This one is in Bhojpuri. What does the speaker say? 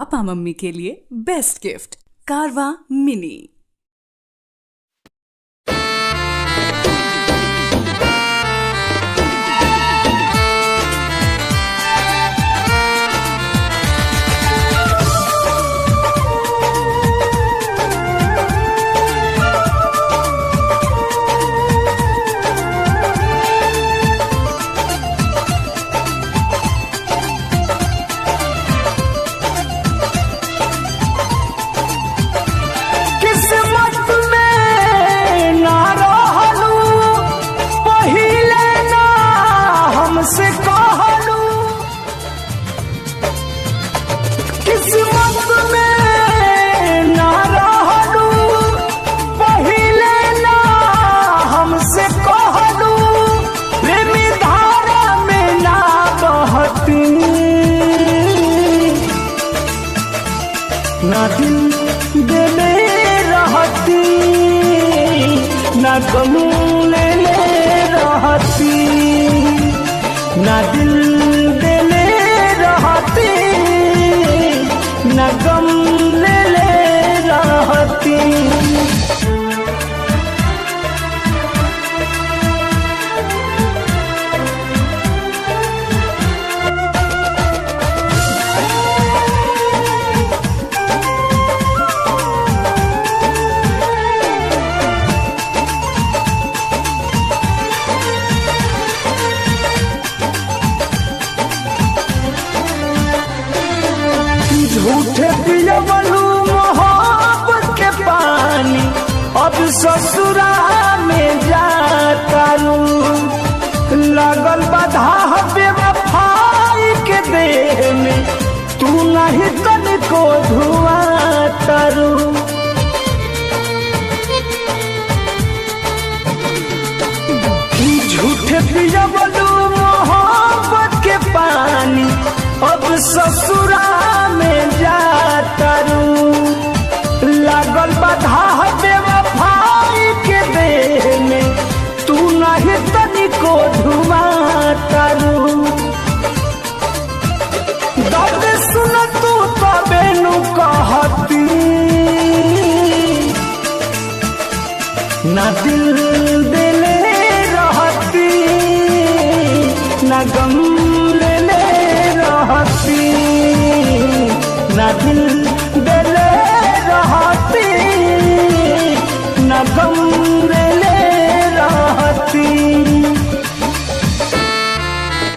पापा मम्मी के लिए बेस्ट गिफ्ट कारवा मिनी। से कहलू किस्मत में ना रहलू पहिले ना हमसे कहलू प्रेमी धारा में ना बहती ना दिल देले रहती ना गम लेले रहती ना दिल देले रहती ना गम लेले रहती। झूठे पियवलू मोहब्बत के पानी अब ससुरा में जातारू लगल बाधा बेवफाई के देह में तू नहीं तनिको धुआं तारू। झूठे पियवलू मोहब्बत के पानी अब ससुरा में जातारू लागल बाधा बेवफाई के देह में तू नहीं तनिको धुआं। दर्द सुन तू तबे नु कहती ना दिल देले रहती ना गम लेले रहती ना दिल